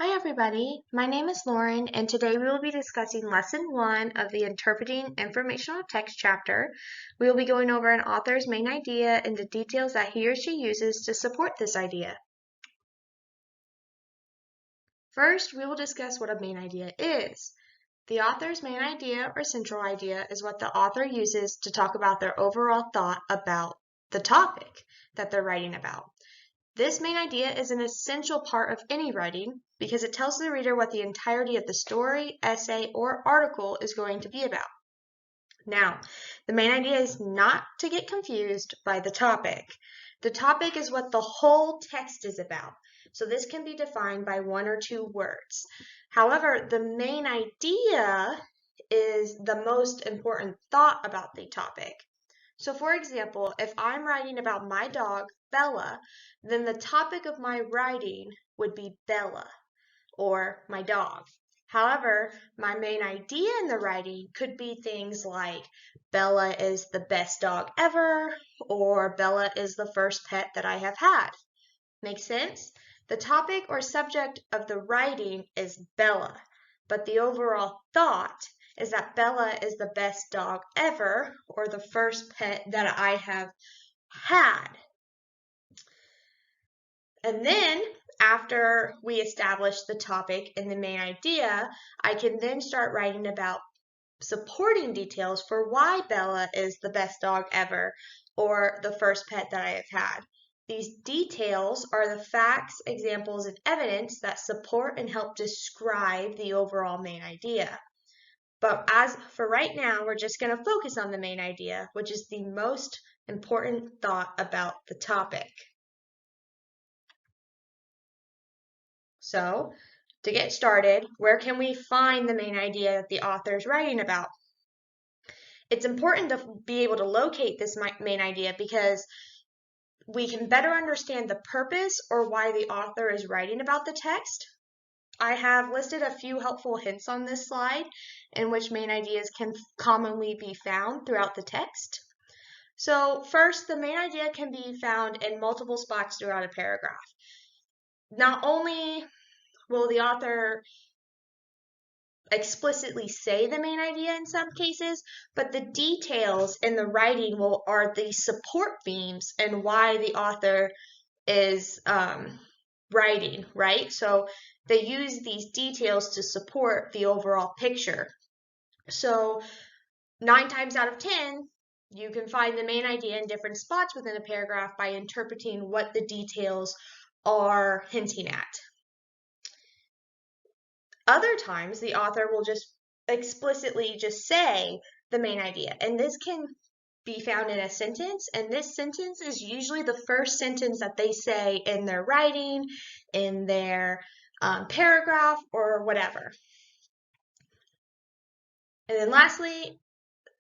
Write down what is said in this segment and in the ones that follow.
Hi everybody, my name is Lauren and today we will be discussing Lesson 1 of the Interpreting Informational Text chapter. We will be going over an author's main idea and the details that he or she uses to support this idea. First, we will discuss what a main idea is. The author's main idea or central idea is what the author uses to talk about their overall thought about the topic that they're writing about. This main idea is an essential part of any writing because it tells the reader what the entirety of the story, essay, or article is going to be about. Now, the main idea is not to get confused by the topic. The topic is what the whole text is about, so this can be defined by one or two words. However, the main idea is the most important thought about the topic. So for example, if I'm writing about my dog, Bella, then the topic of my writing would be Bella, or my dog. However, my main idea in the writing could be things like Bella is the best dog ever, or Bella is the first pet that I have had. Make sense? The topic or subject of the writing is Bella, but the overall thought is that Bella is the best dog ever, or the first pet that I have had. And then after we establish the topic and the main idea, I can then start writing about supporting details for why Bella is the best dog ever or the first pet that I have had. These details are the facts, examples, and evidence that support and help describe the overall main idea. But as for right now, we're just going to focus on the main idea, which is the most important thought about the topic. So, to get started, where can we find the main idea that the author is writing about? It's important to be able to locate this main idea because we can better understand the purpose or why the author is writing about the text. I have listed a few helpful hints on this slide in which main ideas can commonly be found throughout the text. So first, the main idea can be found in multiple spots throughout a paragraph. Not only will the author explicitly say the main idea in some cases, but the details in the writing are the support themes and why the author is writing, right? So they use these details to support the overall picture. So 9 times out of 10, you can find the main idea in different spots within a paragraph by interpreting what the details are hinting at. Other times, the author will just explicitly just say the main idea, and this can be found in a sentence, and this sentence is usually the first sentence that they say in their writing, in their paragraph, or whatever. And then lastly,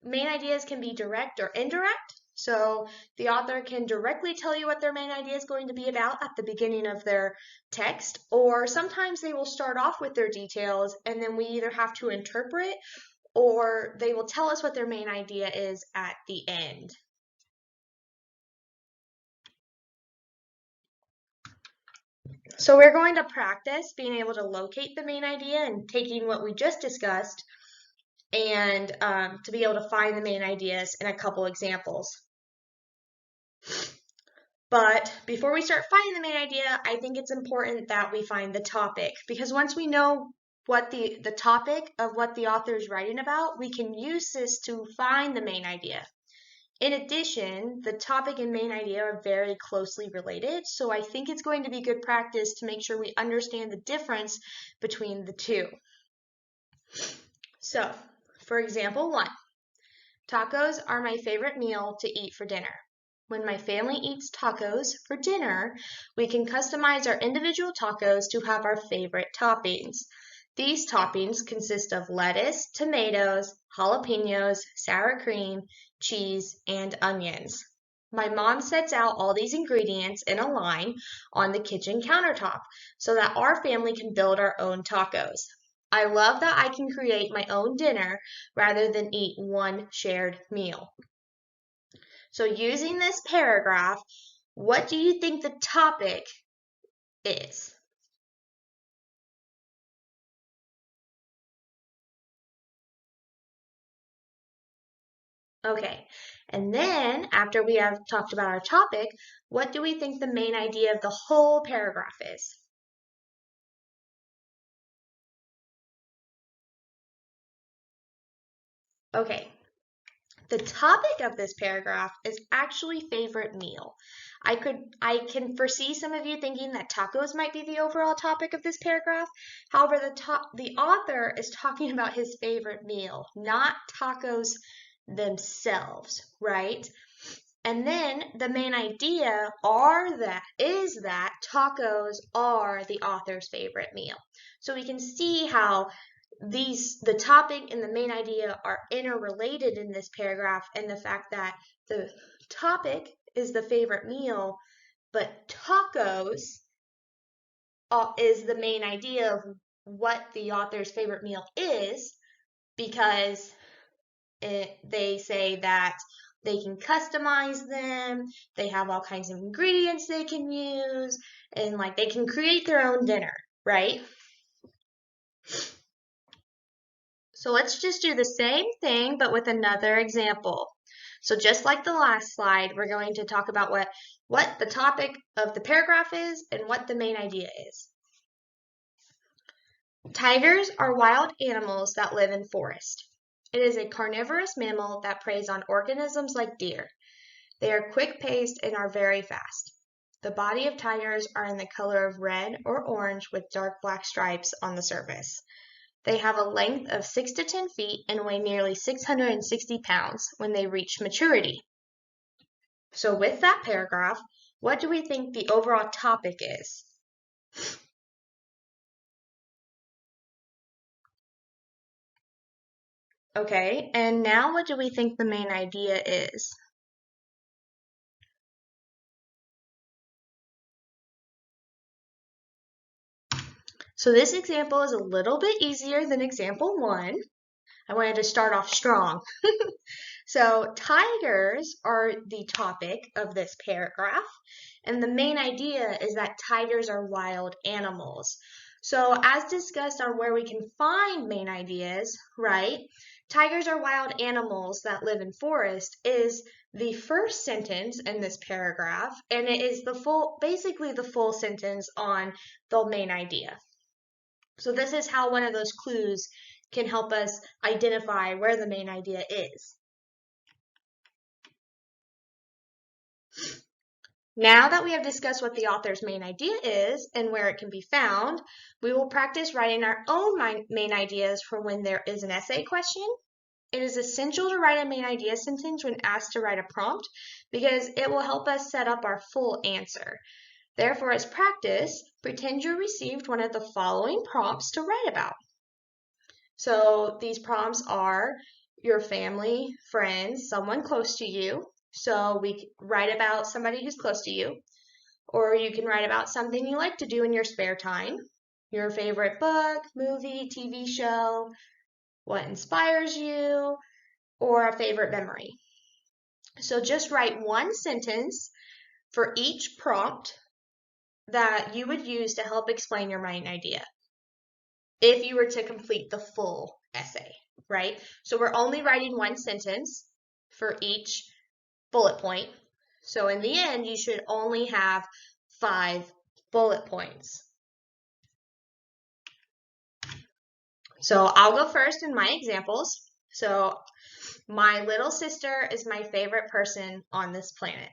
main ideas can be direct or indirect. So the author can directly tell you what their main idea is going to be about at the beginning of their text, or sometimes they will start off with their details and then we either have to interpret or they will tell us what their main idea is at the end. So we're going to practice being able to locate the main idea and taking what we just discussed and to be able to find the main ideas in a couple examples. But before we start finding the main idea, I think it's important that we find the topic, because once we know what the topic of what the author is writing about, we can use this to find the main idea. In addition, the topic and main idea are very closely related, so I think it's going to be good practice to make sure we understand the difference between the two. So, for example 1, tacos are my favorite meal to eat for dinner. When my family eats tacos for dinner, we can customize our individual tacos to have our favorite toppings. These toppings consist of lettuce, tomatoes, jalapenos, sour cream, cheese, and onions. My mom sets out all these ingredients in a line on the kitchen countertop so that our family can build our own tacos. I love that I can create my own dinner rather than eat one shared meal. So using this paragraph, what do you think the topic is? Okay, and then after we have talked about our topic, what do we think the main idea of the whole paragraph is? Okay, the topic of this paragraph is actually favorite meal. I can foresee some of you thinking that tacos might be the overall topic of this paragraph. However, the author is talking about his favorite meal, not tacos themselves, right? And then the main idea is that tacos are the author's favorite meal. So we can see how the topic and the main idea are interrelated in this paragraph, and the fact that the topic is the favorite meal, but tacos is the main idea of what the author's favorite meal is, because they say that they can customize them, they have all kinds of ingredients they can use, and like they can create their own dinner, right? So let's just do the same thing, but with another example. So just like the last slide, we're going to talk about what the topic of the paragraph is and what the main idea is. Tigers are wild animals that live in forest. It is a carnivorous mammal that preys on organisms like deer. They are quick-paced and are very fast. The body of tigers are in the color of red or orange with dark black stripes on the surface. They have a length of 6 to 10 feet and weigh nearly 660 pounds when they reach maturity. So with that paragraph, what do we think the overall topic is? Okay, and now what do we think the main idea is? So this example is a little bit easier than example 1. I wanted to start off strong. So tigers are the topic of this paragraph, and the main idea is that tigers are wild animals. So as discussed on where we can find main ideas, right? Tigers are wild animals that live in forest is the first sentence in this paragraph, and it is basically the full sentence on the main idea. So this is how one of those clues can help us identify where the main idea is. Now that we have discussed what the author's main idea is and where it can be found, we will practice writing our own main ideas for when there is an essay question. It is essential to write a main idea sentence when asked to write a prompt because it will help us set up our full answer. Therefore, as practice, pretend you received one of the following prompts to write about. So these prompts are your family, friends, someone close to you. So we write about somebody who's close to you. Or you can write about something you like to do in your spare time, your favorite book, movie, TV show, what inspires you, or a favorite memory. So just write one sentence for each prompt that you would use to help explain your main idea if you were to complete the full essay, right? So we're only writing one sentence for each bullet point. So in the end, you should only have 5 bullet points. So I'll go first in my examples. So my little sister is my favorite person on this planet,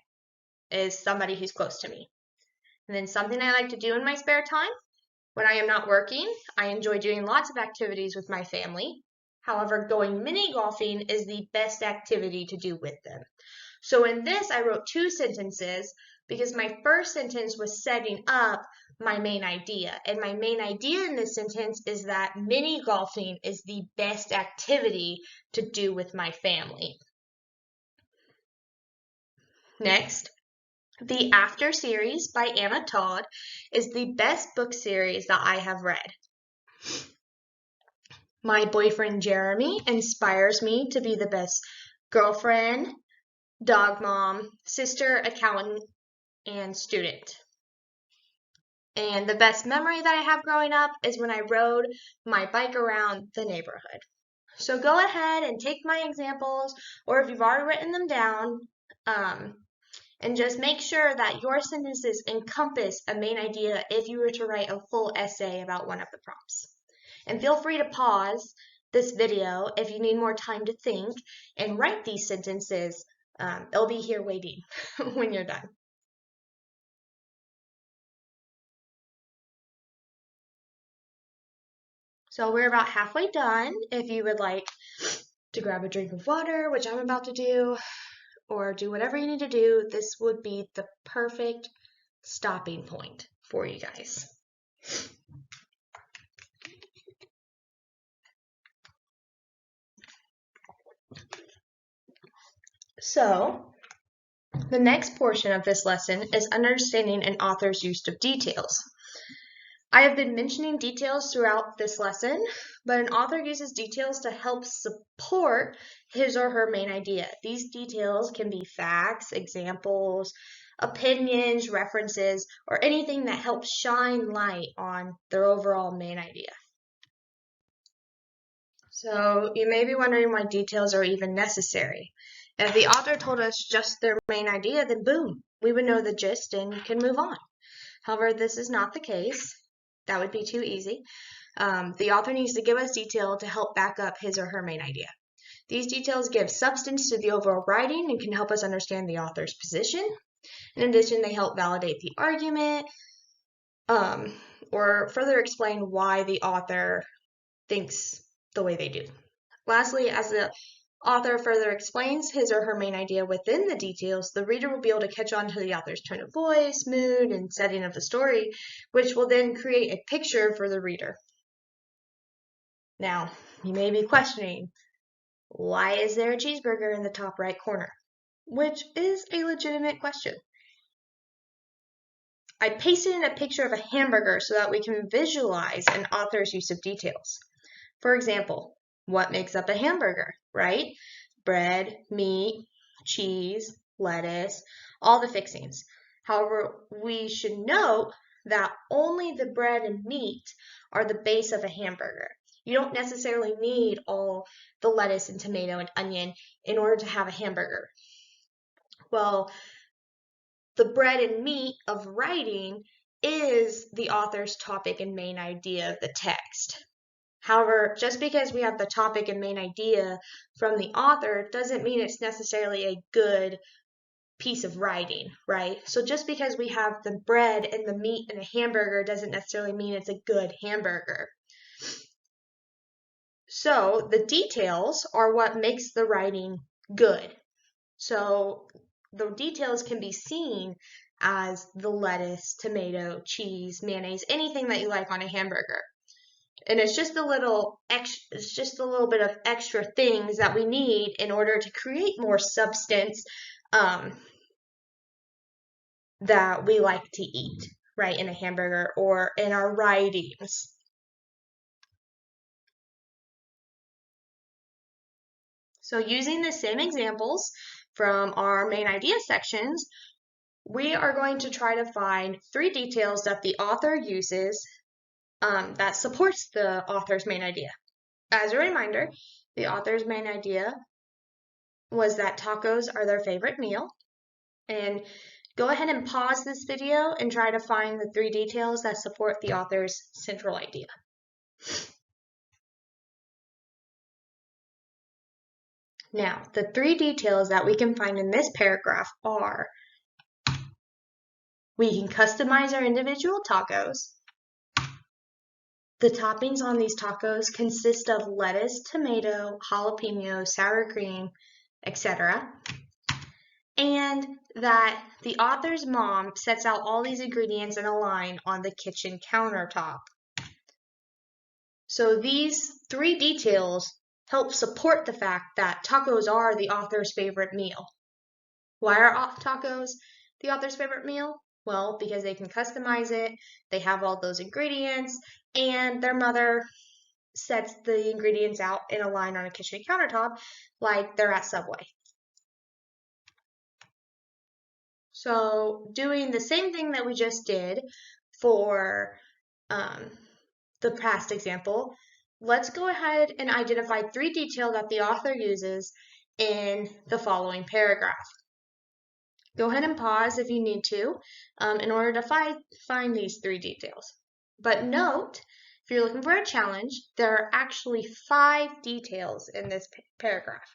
is somebody who's close to me. And then something I like to do in my spare time, when I am not working, I enjoy doing lots of activities with my family. However, going mini golfing is the best activity to do with them. So in this, I wrote 2 sentences because my first sentence was setting up my main idea. And my main idea in this sentence is that mini golfing is the best activity to do with my family. Next, the After series by Anna Todd is the best book series that I have read. My boyfriend Jeremy inspires me to be the best girlfriend, dog mom, sister, accountant, and student. And the best memory that I have growing up is when I rode my bike around the neighborhood. So go ahead and take my examples, or if you've already written them down, and just make sure that your sentences encompass a main idea if you were to write a full essay about one of the prompts. And feel free to pause this video if you need more time to think and write these sentences. It'll be here waiting when you're done. So we're about halfway done. If you would like to grab a drink of water, which I'm about to do, or do whatever you need to do, this would be the perfect stopping point for you guys. So, the next portion of this lesson is understanding an author's use of details. I have been mentioning details throughout this lesson, but an author uses details to help support his or her main idea. These details can be facts, examples, opinions, references, or anything that helps shine light on their overall main idea. So you may be wondering why details are even necessary. If the author told us just their main idea, then boom, we would know the gist and can move on. However, this is not the case. That would be too easy. The author needs to give us detail to help back up his or her main idea. These details give substance to the overall writing and can help us understand the author's position. In addition, they help validate the argument or further explain why the author thinks the way they do. Lastly, as the author further explains his or her main idea within the details, the reader will be able to catch on to the author's tone of voice, mood, and setting of the story, which will then create a picture for the reader. Now, you may be questioning, why is there a cheeseburger in the top right corner? Which is a legitimate question. I pasted in a picture of a hamburger so that we can visualize an author's use of details. For example, what makes up a hamburger, right? Bread, meat, cheese, lettuce, all the fixings. However, we should note that only the bread and meat are the base of a hamburger. You don't necessarily need all the lettuce and tomato and onion in order to have a hamburger. Well, the bread and meat of writing is the author's topic and main idea of the text. However, just because we have the topic and main idea from the author doesn't mean it's necessarily a good piece of writing, right? So just because we have the bread and the meat in a hamburger doesn't necessarily mean it's a good hamburger. So the details are what makes the writing good. So the details can be seen as the lettuce, tomato, cheese, mayonnaise, anything that you like on a hamburger. And it's just a little bit of extra things that we need in order to create more substance that we like to eat, right, in a hamburger or in our writings. So using the same examples from our main idea sections, we are going to try to find 3 details that the author uses that supports the author's main idea. As a reminder, the author's main idea was that tacos are their favorite meal. And go ahead and pause this video and try to find the 3 details that support the author's central idea. Now, the 3 details that we can find in this paragraph are: we can customize our individual tacos. The toppings on these tacos consist of lettuce, tomato, jalapeno, sour cream, etc. And that the author's mom sets out all these ingredients in a line on the kitchen countertop. So these 3 details help support the fact that tacos are the author's favorite meal. Why are tacos the author's favorite meal? Well, because they can customize it, they have all those ingredients, and their mother sets the ingredients out in a line on a kitchen countertop like they're at Subway. So doing the same thing that we just did for the past example, let's go ahead and identify 3 details that the author uses in the following paragraph. Go ahead and pause if you need to in order to find these 3 details. But note, if you're looking for a challenge, there are actually 5 details in this paragraph.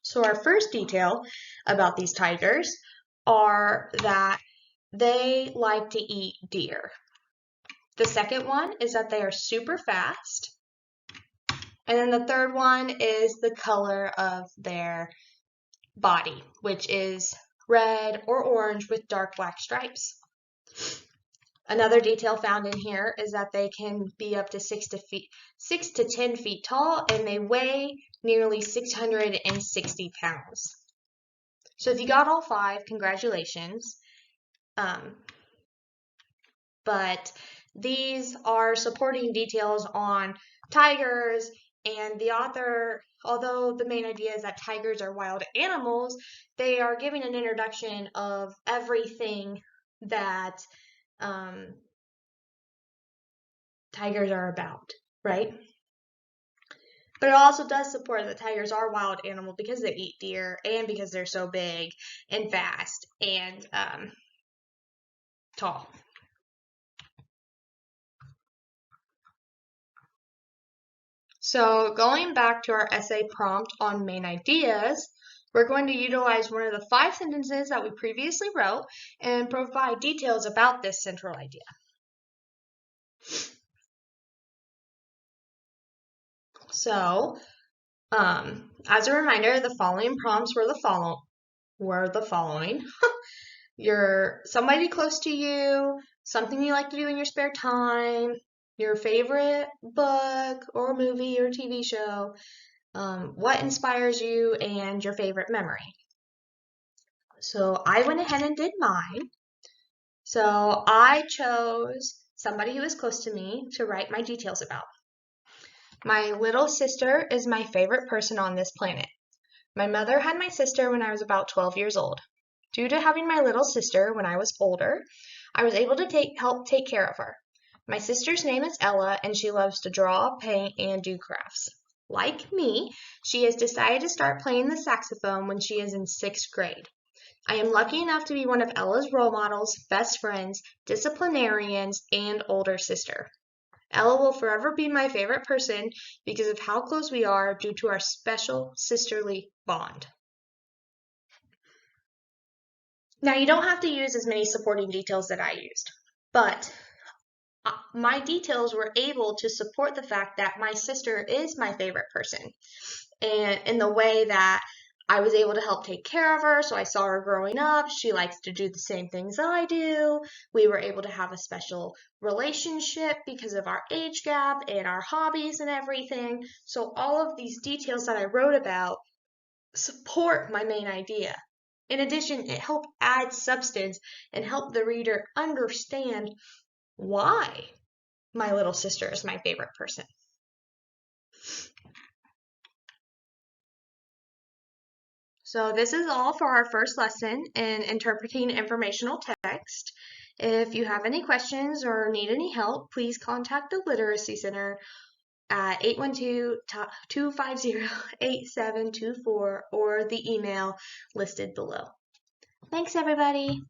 So our first detail about these tigers are that they like to eat deer. The second one is that they are super fast. And then the third one is the color of their body, which is red or orange with dark black stripes. Another detail found in here is that they can be up to 6 to 10 feet tall, and they weigh nearly 660 pounds. So if you got all 5, congratulations. But these are supporting details on tigers, and the author, although the main idea is that tigers are wild animals, they are giving an introduction of everything that tigers are about, right? But it also does support that tigers are wild animals because they eat deer and because they're so big and fast and tall. So going back to our essay prompt on main ideas, we're going to utilize one of the 5 sentences that we previously wrote and provide details about this central idea. So, as a reminder, the following prompts were the following. You're somebody close to you, something you like to do in your spare time, your favorite book or movie or TV show, what inspires you, and your favorite memory. So I went ahead and did mine. So I chose somebody who is close to me to write my details about. My little sister is my favorite person on this planet. My mother had my sister when I was about 12 years old. Due to having my little sister when I was older, I was able to help take care of her. My sister's name is Ella, and she loves to draw, paint, and do crafts. Like me, she has decided to start playing the saxophone when she is in 6th grade. I am lucky enough to be one of Ella's role models, best friends, disciplinarians, and older sister. Ella will forever be my favorite person because of how close we are due to our special sisterly bond. Now, you don't have to use as many supporting details that I used, but my details were able to support the fact that my sister is my favorite person, and in the way that I was able to help take care of her, so I saw her growing up. She likes to do the same things I do. We were able to have a special relationship because of our age gap and our hobbies and everything. So all of these details that I wrote about support my main idea. In addition, it helped add substance and help the reader understand why my little sister is my favorite person. So this is all for our first lesson in interpreting informational text. If you have any questions or need any help, please contact the Literacy Center at 812-250-8724 or the email listed below. Thanks, everybody.